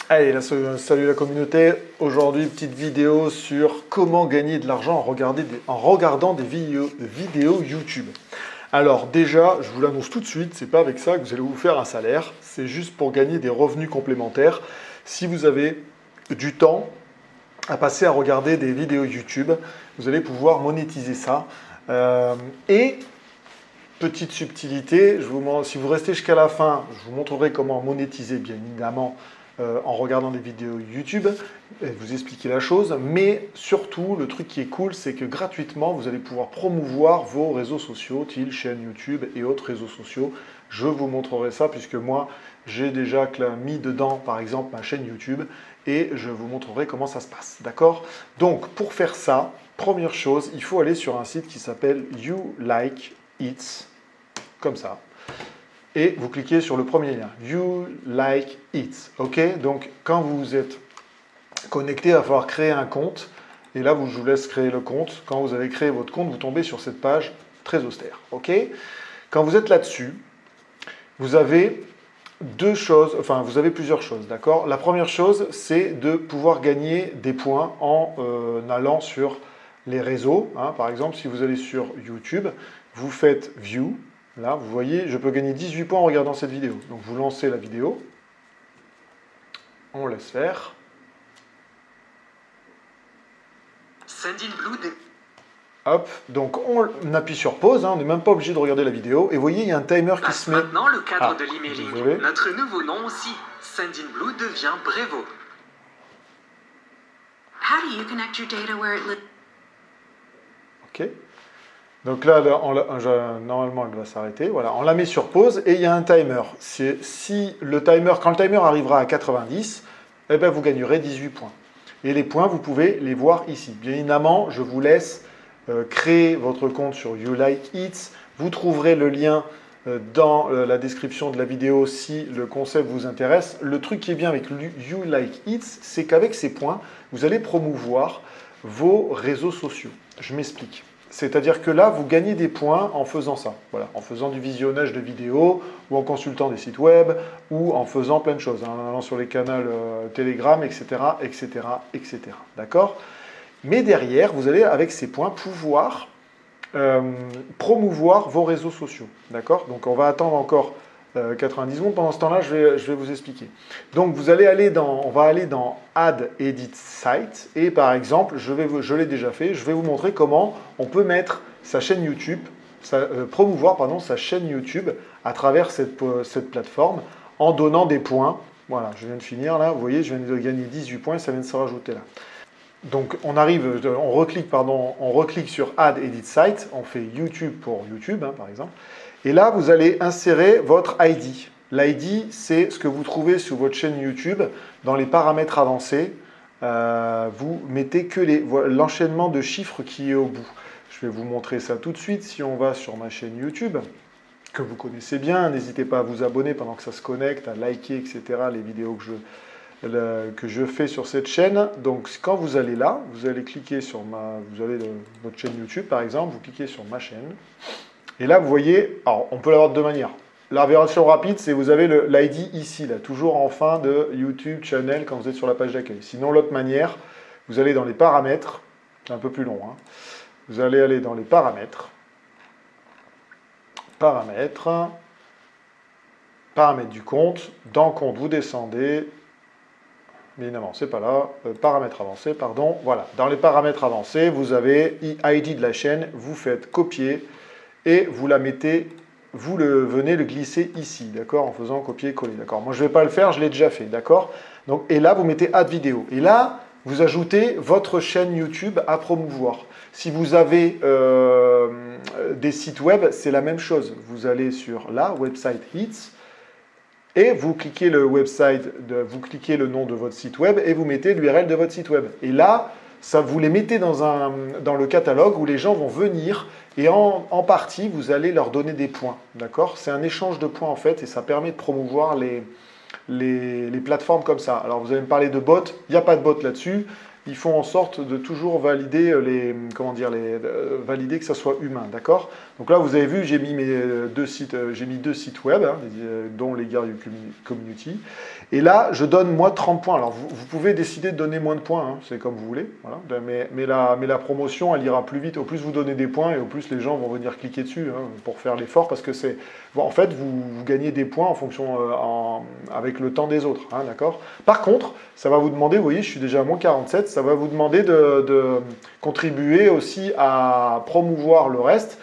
Allez, salut la communauté. Aujourd'hui, petite vidéo sur comment gagner de l'argent en regardant des vidéos YouTube. Alors déjà, je vous l'annonce tout de suite, c'est pas avec ça que vous allez vous faire un salaire, c'est juste pour gagner des revenus complémentaires. Si vous avez du temps à passer à regarder des vidéos YouTube, vous allez pouvoir monétiser ça. Et petite subtilité, si vous restez jusqu'à la fin, je vous montrerai comment monétiser bien évidemment en regardant des vidéos YouTube, et vous expliquer la chose, mais surtout le truc qui est cool, c'est que gratuitement vous allez pouvoir promouvoir vos réseaux sociaux, tels chaîne YouTube et autres réseaux sociaux. Je vous montrerai ça puisque moi j'ai déjà mis dedans par exemple ma chaîne YouTube et je vous montrerai comment ça se passe, d'accord? Donc pour faire ça, première chose, il faut aller sur un site qui s'appelle You Like It, comme ça. Et vous cliquez sur le premier lien, You Like It. Ok, donc quand vous êtes connecté, il va falloir créer un compte. Et là, je vous laisse créer le compte. Quand vous avez créé votre compte, vous tombez sur cette page très austère. Ok, quand vous êtes là-dessus, vous avez vous avez plusieurs choses, d'accord? La première chose, c'est de pouvoir gagner des points en allant sur les réseaux. Hein. Par exemple, si vous allez sur YouTube, vous faites View. Là, vous voyez, je peux gagner 18 points en regardant cette vidéo. Donc, vous lancez la vidéo. On laisse faire. Hop, donc on appuie sur pause, hein, on n'est même pas obligé de regarder la vidéo. Et vous voyez, il y a un timer qui se met. Maintenant le cadre de l'emailing. Notre nouveau nom aussi, Sendinblue devient Brevo. How do you connect your data where it lives? Ok. Donc là, normalement, elle va s'arrêter. Voilà, on la met sur pause et il y a un timer. Quand le timer arrivera à 90, eh ben, vous gagnerez 18 points. Et les points, vous pouvez les voir ici. Bien évidemment, je vous laisse créer votre compte sur You Like It. Vous trouverez le lien dans la description de la vidéo si le concept vous intéresse. Le truc qui est bien avec You Like It, c'est qu'avec ces points, vous allez promouvoir vos réseaux sociaux. Je m'explique. C'est-à-dire que là, vous gagnez des points en faisant ça. Voilà, en faisant du visionnage de vidéos, ou en consultant des sites web, ou en faisant plein de choses, hein, en allant sur les canaux Telegram, etc., etc., etc. D'accord? Mais derrière, vous allez, avec ces points, pouvoir promouvoir vos réseaux sociaux. D'accord? Donc, on va attendre encore 90 secondes. Pendant ce temps-là, je vais vous expliquer. Donc, on va aller dans Add Edit Site. Et par exemple, je l'ai déjà fait, je vais vous montrer comment on peut mettre sa chaîne YouTube, promouvoir sa chaîne YouTube à travers cette plateforme en donnant des points. Voilà, je viens de finir là. Vous voyez, je viens de gagner 18 points, ça vient de se rajouter là. Donc, on reclique sur Add Edit Site, on fait YouTube pour YouTube, hein, par exemple. Et là, vous allez insérer votre ID. L'ID, c'est ce que vous trouvez sur votre chaîne YouTube. Dans les paramètres avancés, vous mettez que l'enchaînement de chiffres qui est au bout. Je vais vous montrer ça tout de suite. Si on va sur ma chaîne YouTube, que vous connaissez bien, n'hésitez pas à vous abonner pendant que ça se connecte, à liker, etc. les vidéos que je fais sur cette chaîne. Donc, quand vous allez là, vous allez cliquer sur votre chaîne YouTube, par exemple, vous cliquez sur ma chaîne. Et là, vous voyez, alors on peut l'avoir de deux manières. La version rapide, c'est vous avez l'ID ici, là, toujours en fin de YouTube Channel quand vous êtes sur la page d'accueil. Sinon, l'autre manière, vous allez dans les paramètres, c'est un peu plus long, hein. Vous allez aller dans les paramètres, paramètres du compte, dans compte, vous descendez, évidemment, c'est pas là, paramètres avancés, pardon, voilà. Dans les paramètres avancés, vous avez ID de la chaîne, vous faites copier, et vous la mettez, venez le glisser ici, d'accord, en faisant copier-coller, d'accord. Moi, je ne vais pas le faire, je l'ai déjà fait, d'accord. Donc, et là, vous mettez Add vidéo. Et là, vous ajoutez votre chaîne YouTube à promouvoir. Si vous avez des sites web, c'est la même chose. Vous allez sur là, Website Hits, et vous cliquez vous cliquez le nom de votre site web et vous mettez l'URL de votre site web. Et là, ça, vous les mettez dans le catalogue où les gens vont venir et en partie, vous allez leur donner des points. D'accord? C'est un échange de points en fait et ça permet de promouvoir les plateformes comme ça. Alors vous allez me parler de bots, il n'y a pas de bots là-dessus. ils font en sorte de toujours valider valider que ça soit humain, d'accord? Donc là, vous avez vu, j'ai mis deux sites web, hein, dont les Gear Community. Et là, je donne moi 30 points. Alors, vous pouvez décider de donner moins de points, hein, c'est comme vous voulez. Voilà. Mais la promotion, elle ira plus vite. Au plus vous donnez des points et au plus les gens vont venir cliquer dessus, hein, pour faire l'effort, parce que c'est... Bon, en fait, vous gagnez des points en fonction, avec le temps des autres, hein, d'accord? Par contre, ça va vous demander, vous voyez, je suis déjà à moins 47, ça va vous demander de contribuer aussi à promouvoir le reste,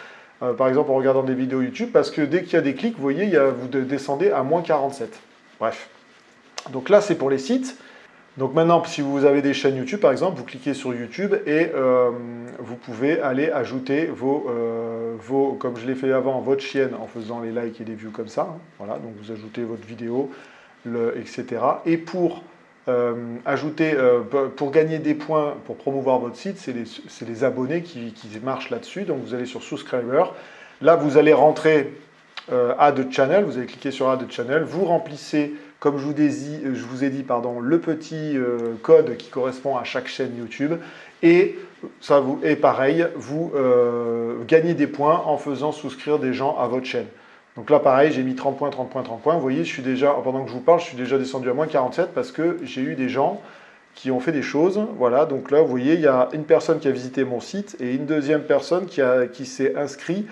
par exemple en regardant des vidéos YouTube, parce que dès qu'il y a des clics, vous voyez, vous descendez à moins 47. Bref. Donc là, c'est pour les sites. Donc maintenant, si vous avez des chaînes YouTube, par exemple, vous cliquez sur YouTube et vous pouvez aller ajouter comme je l'ai fait avant, votre chaîne en faisant les likes et les views comme ça. Hein. Voilà, donc vous ajoutez votre vidéo, etc. Et pour pour gagner des points, pour promouvoir votre site, c'est les abonnés qui marchent là-dessus. Donc vous allez sur Subscriber. Là, vous allez rentrer Add Channel, vous allez cliquer sur Add Channel, vous remplissez, comme je vous ai dit, le petit code qui correspond à chaque chaîne YouTube, et pareil, vous gagnez des points en faisant souscrire des gens à votre chaîne. Donc là, pareil, j'ai mis 30 points, 30 points, 30 points. Vous voyez, pendant que je vous parle, je suis déjà descendu à moins 47 parce que j'ai eu des gens qui ont fait des choses. Voilà, donc là, vous voyez, il y a une personne qui a visité mon site et une deuxième personne qui s'est inscrit,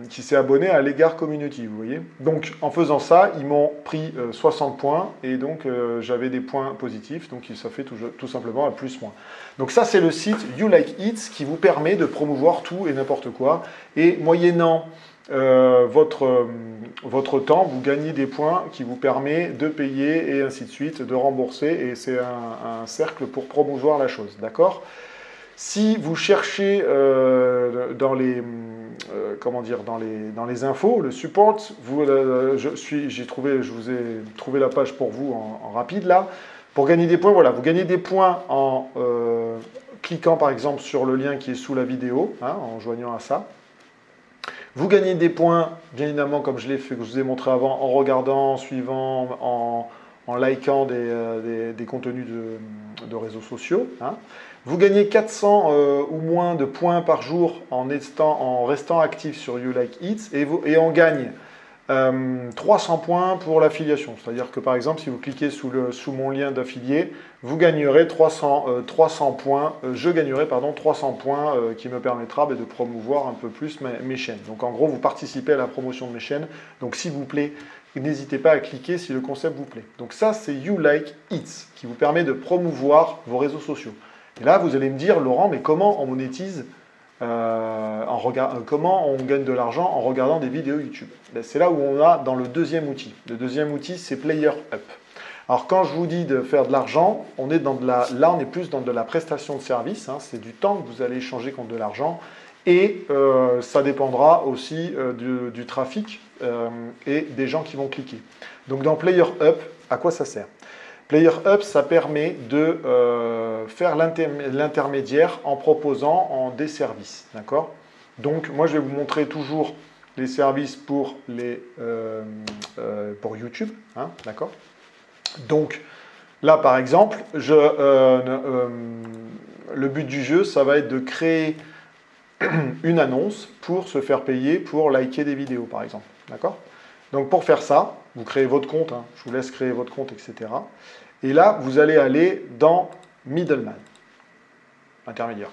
qui s'est abonné à l'Egard Community, vous voyez. Donc, en faisant ça, ils m'ont pris 60 points et donc j'avais des points positifs, donc ça fait tout simplement un plus-moins. Donc ça, c'est le site You Like It qui vous permet de promouvoir tout et n'importe quoi. Et moyennant votre temps, vous gagnez des points qui vous permet de payer et ainsi de suite, de rembourser, et c'est un cercle pour promouvoir la chose, d'accord? Si vous cherchez dans les infos, le support, je vous ai trouvé la page pour vous en rapide là. Pour gagner des points, voilà, vous gagnez des points en cliquant par exemple sur le lien qui est sous la vidéo, hein, en joignant à ça. Vous gagnez des points, bien évidemment, comme je vous ai montré avant, en regardant, en suivant, en likant des contenus de réseaux sociaux. Hein. Vous gagnez 400 ou moins de points par jour en restant actif sur You Like It, et on gagne 300 points pour l'affiliation. C'est-à-dire que par exemple, si vous cliquez sous mon lien d'affilié, vous gagnerez 300 points, je gagnerai 300 points qui me permettra de promouvoir un peu plus mes chaînes. Donc en gros, vous participez à la promotion de mes chaînes. Donc s'il vous plaît, n'hésitez pas à cliquer si le concept vous plaît. Donc ça, c'est You Like It qui vous permet de promouvoir vos réseaux sociaux. Et là, vous allez me dire, Laurent, mais comment on monétise comment on gagne de l'argent en regardant des vidéos YouTube? C'est là où on a dans le deuxième outil. Le deuxième outil, c'est Player Up. Alors quand je vous dis de faire de l'argent, on est là on est plus dans de la prestation de service, hein, c'est du temps que vous allez échanger contre de l'argent, et ça dépendra aussi du trafic et des gens qui vont cliquer. Donc dans Player Up, à quoi ça sert? Player Up, ça permet de faire l'intermédiaire en proposant des services, d'accord? Donc, moi, je vais vous montrer toujours les services pour YouTube, hein, d'accord? Donc, là, par exemple, le but du jeu, ça va être de créer une annonce pour se faire payer pour liker des vidéos, par exemple, d'accord? Donc, pour faire ça, vous créez votre compte, hein, je vous laisse créer votre compte, etc. Et là, vous allez aller dans Middleman, intermédiaire.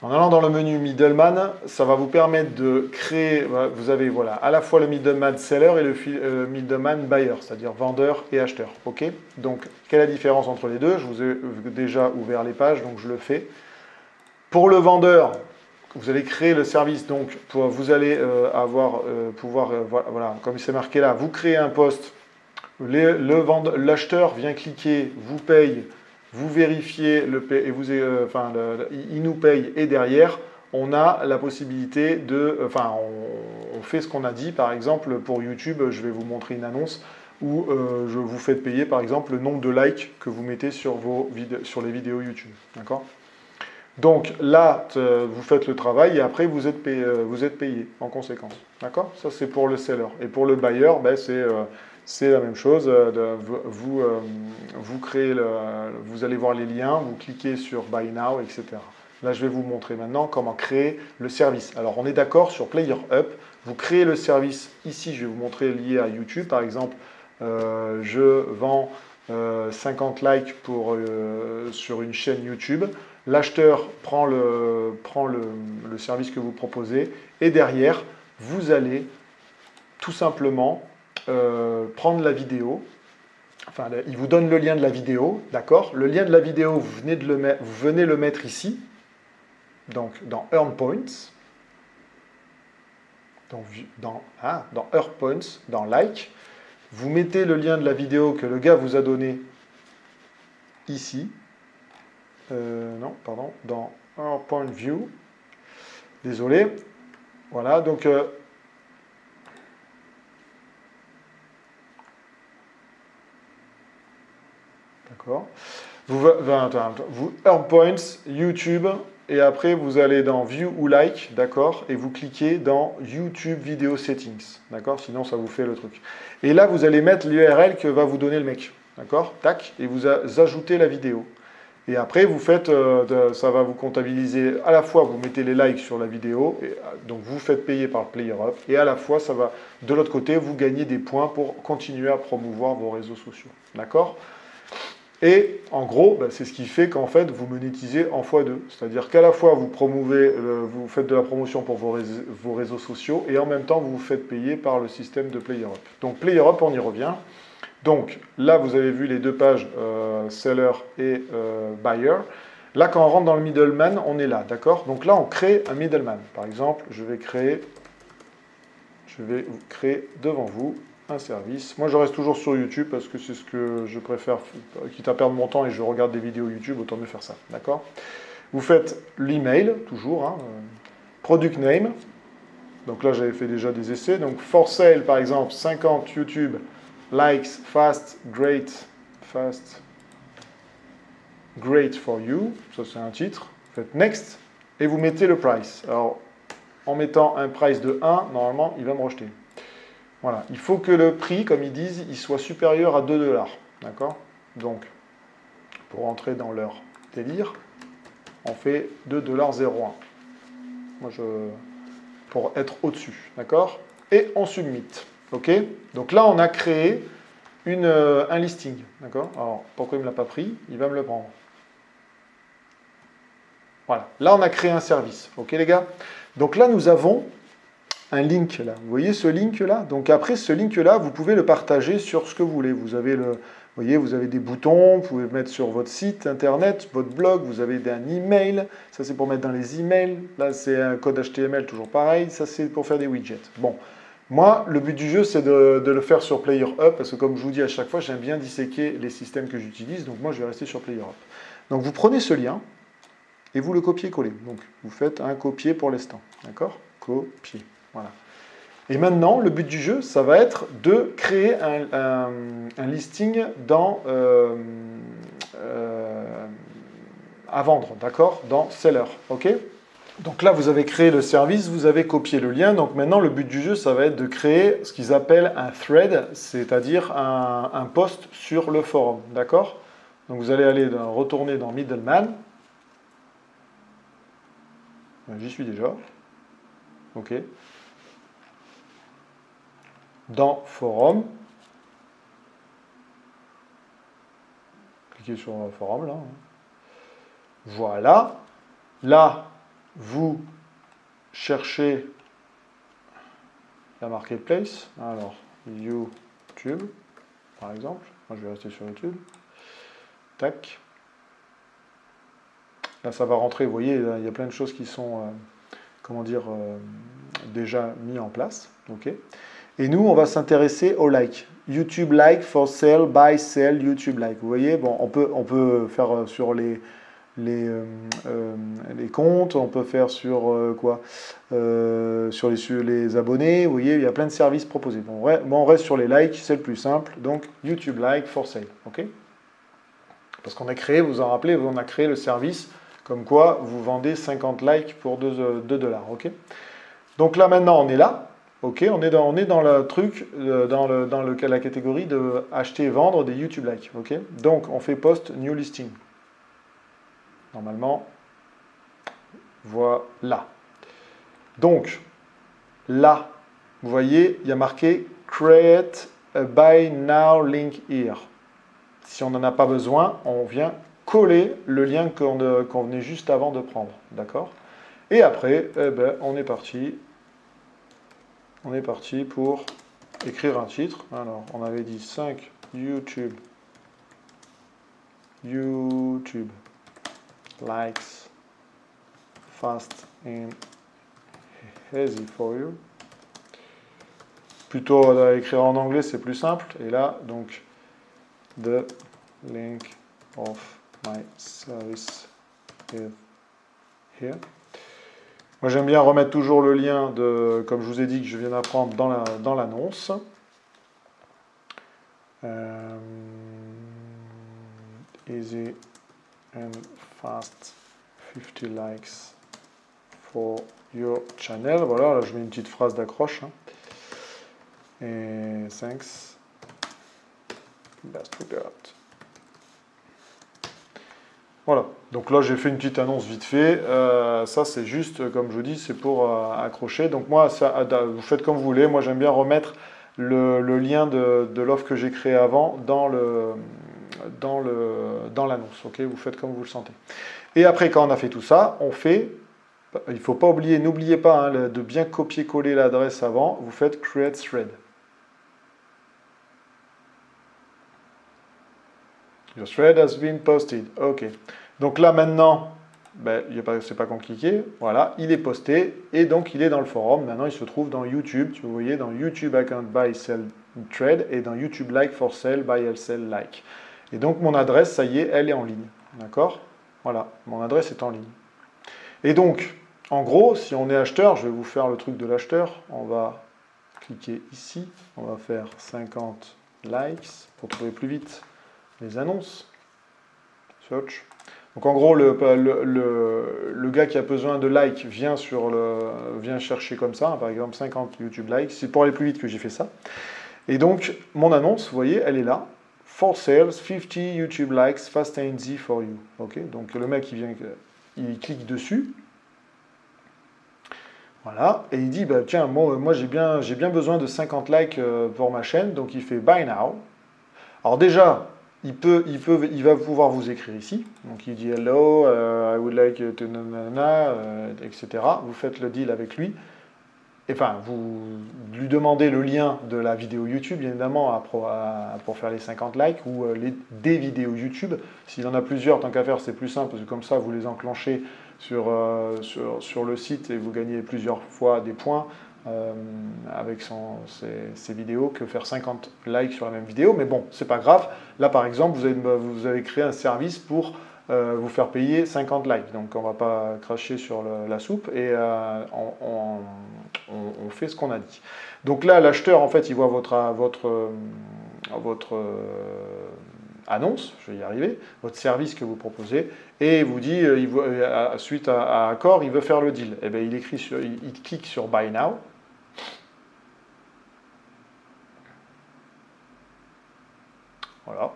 En allant dans le menu Middleman, ça va vous permettre de créer, vous avez voilà, à la fois le Middleman Seller et le Middleman Buyer, c'est-à-dire vendeur et acheteur. Ok. Donc, quelle est la différence entre les deux? Je vous ai déjà ouvert les pages, donc je le fais. Pour le vendeur, vous allez créer le service, donc vous allez voilà, comme c'est marqué là, vous créez un post. L'acheteur vient cliquer, vous paye, vous vérifiez, il nous paye, et derrière, on a la possibilité on fait ce qu'on a dit. Par exemple, pour YouTube, je vais vous montrer une annonce où je vous fais payer, par exemple, le nombre de likes que vous mettez sur les vidéos YouTube. D'accord ? Donc là, vous faites le travail et après, vous êtes payé en conséquence. D'accord ? Ça, c'est pour le seller. Et pour le buyer, c'est c'est la même chose. Vous créez vous allez voir les liens, vous cliquez sur Buy Now, etc. Là, je vais vous montrer maintenant comment créer le service. Alors, on est d'accord sur PlayerUp. Vous créez le service ici. Je vais vous montrer lié à YouTube. Par exemple, je vends 50 likes sur une chaîne YouTube. L'acheteur prend le service que vous proposez et derrière, vous allez tout simplement prendre la vidéo. Enfin, il vous donne le lien de la vidéo, d'accord? Le lien de la vidéo, vous venez le mettre ici, donc dans Earn Points, dans Earn Points, dans Like. Vous mettez le lien de la vidéo que le gars vous a donné ici. Dans Earn Point View. Désolé. Voilà, donc d'accord. Vous Earn Points, YouTube, et après vous allez dans View ou Like, d'accord, et vous cliquez dans YouTube Video Settings, d'accord, sinon ça vous fait le truc. Et là vous allez mettre l'URL que va vous donner le mec, d'accord, tac, et vous ajoutez la vidéo. Et après vous faites, ça va vous comptabiliser, à la fois vous mettez les likes sur la vidéo, et, donc vous faites payer par PlayerUp, et à la fois ça va, de l'autre côté, vous gagnez des points pour continuer à promouvoir vos réseaux sociaux, d'accord. Et en gros, c'est ce qui fait qu'en fait, vous monétisez en x2. C'est-à-dire qu'à la fois, vous faites de la promotion pour vos réseaux sociaux et en même temps, vous vous faites payer par le système de PlayerUp. Donc PlayerUp, on y revient. Donc là, vous avez vu les deux pages, Seller et Buyer. Là, quand on rentre dans le middleman, on est là, d'accord? Donc là, on crée un middleman. Par exemple, je vais créer devant vous un service. Moi, je reste toujours sur YouTube parce que c'est ce que je préfère, quitte à perdre mon temps et je regarde des vidéos YouTube, autant mieux faire ça, d'accord? Vous faites l'email, toujours, hein, product name. Donc là, j'avais fait déjà des essais. Donc, for sale, par exemple, 50 YouTube, likes, great for you. Ça, c'est un titre. Vous faites next et vous mettez le price. Alors, en mettant un price de 1, normalement, il va me rejeter. Voilà, il faut que le prix, comme ils disent, il soit supérieur à 2 $. D'accord? Donc, pour entrer dans leur délire, on fait 2,01 $. Moi, pour être au-dessus. D'accord? Et on submit. OK? Donc là, on a créé un listing. D'accord? Alors, pourquoi il ne me l'a pas pris? Il va me le prendre. Voilà. Là, on a créé un service. OK, les gars? Donc là, nous avons un link là. Vous voyez ce link là? Donc après ce link là, vous pouvez le partager sur ce que vous voulez. Vous avez vous avez des boutons, vous pouvez mettre sur votre site internet, votre blog, vous avez un email. Ça c'est pour mettre dans les emails. Là c'est un code HTML toujours pareil. Ça c'est pour faire des widgets. Bon, moi le but du jeu c'est de le faire sur PlayerUp parce que comme je vous dis à chaque fois, j'aime bien disséquer les systèmes que j'utilise. Donc moi je vais rester sur PlayerUp. Donc vous prenez ce lien et vous le copiez-collez. Donc vous faites un copier pour l'instant. D'accord? Copier. Voilà. Et maintenant, le but du jeu, ça va être de créer un listing à vendre, d'accord? Dans Seller, ok? Donc là, vous avez créé le service, vous avez copié le lien. Donc maintenant, le but du jeu, ça va être de créer ce qu'ils appellent un thread, c'est-à-dire un post sur le forum, d'accord? Donc vous allez retourner dans Middleman. J'y suis déjà. Ok. Dans Forum. Cliquez sur le forum là. Voilà. Là, vous cherchez la marketplace. Alors, YouTube, par exemple. Moi, je vais rester sur YouTube. Tac. Là, ça va rentrer. Vous voyez, il y a plein de choses qui sont, déjà mis en place. Ok. Et nous, on va s'intéresser au like. YouTube like, for sale, buy, sell, YouTube like. Vous voyez, bon, on peut faire sur les comptes, on peut faire sur sur les abonnés. Vous voyez, il y a plein de services proposés. Bon, on reste sur les likes, c'est le plus simple. Donc, YouTube like, for sale. OK? Parce qu'on a créé, vous vous en rappelez, on a créé le service comme quoi vous vendez 50 likes pour 2 $. OK? Donc là, maintenant, on est là. Ok, on est dans le truc, la catégorie de acheter et vendre des YouTube Likes. Ok, donc on fait post new listing. Normalement, voilà. Donc, là, vous voyez, il y a marqué Create a Buy Now link here. Si on n'en a pas besoin, on vient coller le lien qu'on venait juste avant de prendre. D'accord? Et après, eh ben, on est parti. On est parti pour écrire un titre. Alors, on avait dit 5 YouTube likes fast and easy for you. Plutôt écrire en anglais, c'est plus simple. Et là, donc, the link of my service is here. Moi, j'aime bien remettre toujours le lien de, comme je vous ai dit, que je viens d'apprendre dans l'annonce. Easy and fast 50 likes for your channel. Voilà, là, je mets une petite phrase d'accroche. Hein. Et thanks. Best regard. Voilà, donc là j'ai fait une petite annonce vite fait, ça c'est juste, comme je vous dis, c'est pour accrocher. Donc moi, vous faites comme vous voulez, moi j'aime bien remettre le lien de l'offre que j'ai créée avant dans l'annonce, ok? Vous faites comme vous le sentez. Et après, quand on a fait tout ça, on fait, il ne faut pas oublier, n'oubliez pas hein, de bien copier-coller l'adresse avant, vous faites Create Thread. Your thread has been posted. OK. Donc là, maintenant, ben, c'est pas compliqué. Voilà, il est posté et donc il est dans le forum. Maintenant, il se trouve dans YouTube. Vous voyez, dans YouTube Account Buy Sell Thread et dans YouTube Like for Sell Buy Sell Like. Et donc, mon adresse, ça y est, elle est en ligne. D'accord? Voilà, mon adresse est en ligne. Et donc, en gros, si on est acheteur, je vais vous faire le truc de l'acheteur. On va cliquer ici. On va faire 50 likes pour trouver plus vite les annonces, search. Donc en gros, le gars qui a besoin de likes vient chercher comme ça, par exemple 50 YouTube likes. C'est pour aller plus vite que j'ai fait ça. Et donc, mon annonce, vous voyez, elle est là. For sales, 50 YouTube likes, fast and easy for you. Ok, donc le mec, il clique dessus. Voilà, et il dit, bah, tiens, moi j'ai bien besoin de 50 likes pour ma chaîne, donc il fait Buy Now. Alors déjà, il va pouvoir vous écrire ici. Donc il dit hello, I would like to etc. Vous faites le deal avec lui. Enfin, vous lui demandez le lien de la vidéo YouTube, bien évidemment, pour faire les 50 likes ou des vidéos YouTube. S'il en a plusieurs, tant qu'à faire, c'est plus simple, parce que comme ça, vous les enclenchez sur le site et vous gagnez plusieurs fois des points. Avec ses vidéos que faire 50 likes sur la même vidéo, mais bon, c'est pas grave. Là, par exemple, vous avez créé un service pour vous faire payer 50 likes, donc on va pas cracher sur la soupe et on fait ce qu'on a dit. Donc là, l'acheteur, en fait, il voit votre annonce, je vais y arriver, votre service que vous proposez, et il vous dit, suite à accord, il veut faire le deal. Et bien, il clique sur Buy Now. Voilà.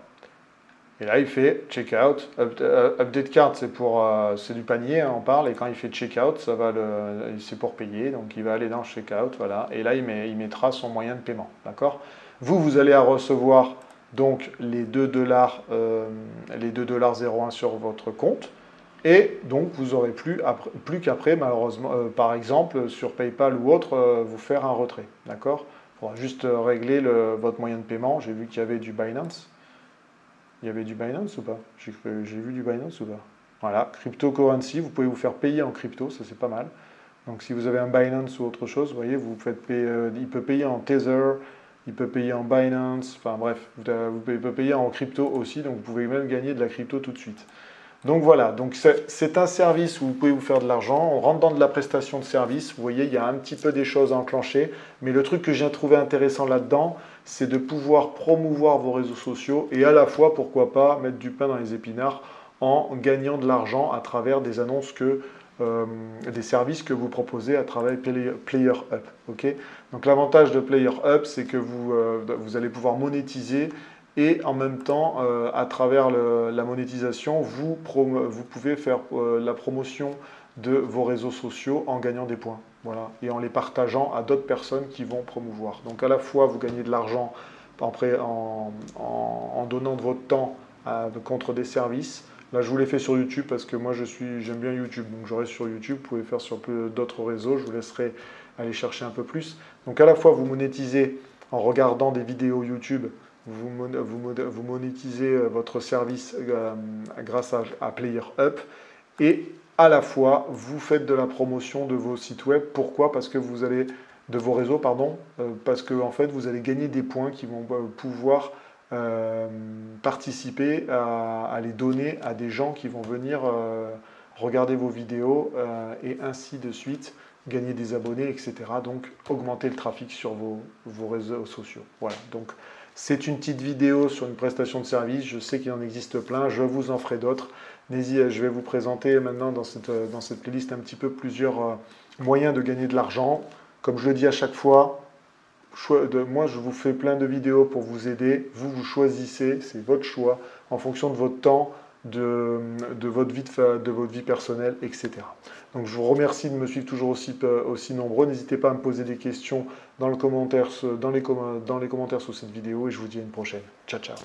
Et là, il fait Checkout. Update Cart, c'est du panier, hein, on parle. Et quand il fait Checkout, c'est pour payer. Donc, il va aller dans Checkout, voilà. Et là, il mettra son moyen de paiement, d'accord? Vous allez recevoir donc les 2,01 sur votre compte. Et donc, vous n'aurez plus qu'après, malheureusement, par exemple, sur PayPal ou autre, vous faire un retrait, d'accord? Il faudra juste régler votre moyen de paiement. J'ai vu qu'il y avait du Binance. Il y avait du Binance ou pas? J'ai vu du Binance ou pas? Voilà, cryptocurrency, vous pouvez vous faire payer en crypto, ça c'est pas mal. Donc si vous avez un Binance ou autre chose, vous voyez, il peut payer en Tether, il peut payer en Binance, enfin bref, il peut payer en crypto aussi, donc vous pouvez même gagner de la crypto tout de suite. Donc voilà, donc c'est un service où vous pouvez vous faire de l'argent, on rentre dans de la prestation de service, vous voyez, il y a un petit peu des choses à enclencher, mais le truc que j'ai trouvé intéressant là-dedans, c'est de pouvoir promouvoir vos réseaux sociaux et à la fois, pourquoi pas, mettre du pain dans les épinards en gagnant de l'argent à travers des annonces que des services que vous proposez à travers PlayerUp. Okay, donc l'avantage de PlayerUp, c'est que vous allez pouvoir monétiser et en même temps, à travers la monétisation, vous pouvez faire la promotion de vos réseaux sociaux en gagnant des points. Voilà, et en les partageant à d'autres personnes qui vont promouvoir. Donc à la fois, vous gagnez de l'argent en donnant de votre temps contre des services. Là, je vous l'ai fait sur YouTube parce que moi, j'aime bien YouTube. Donc, je reste sur YouTube. Vous pouvez faire sur d'autres réseaux. Je vous laisserai aller chercher un peu plus. Donc, à la fois, vous monétisez en regardant des vidéos YouTube. Vous monétisez votre service grâce à PlayerUp. Et à la fois, vous faites de la promotion de vos sites web. Pourquoi? Parce que de vos réseaux, pardon. Parce que, en fait, vous allez gagner des points qui vont pouvoir participer à les donner à des gens qui vont venir regarder vos vidéos et ainsi de suite, gagner des abonnés, etc. Donc augmenter le trafic sur vos réseaux sociaux. Voilà, donc c'est une petite vidéo sur une prestation de service. Je sais qu'il en existe plein, je vous en ferai d'autres. Je vais vous présenter maintenant dans cette playlist un petit peu plusieurs moyens de gagner de l'argent. Comme je le dis à chaque fois, moi, je vous fais plein de vidéos pour vous aider. Vous choisissez, c'est votre choix, en fonction de votre temps, de votre vie personnelle, etc. Donc, je vous remercie de me suivre toujours aussi nombreux. N'hésitez pas à me poser des questions dans les commentaires sous cette vidéo et je vous dis à une prochaine. Ciao, ciao.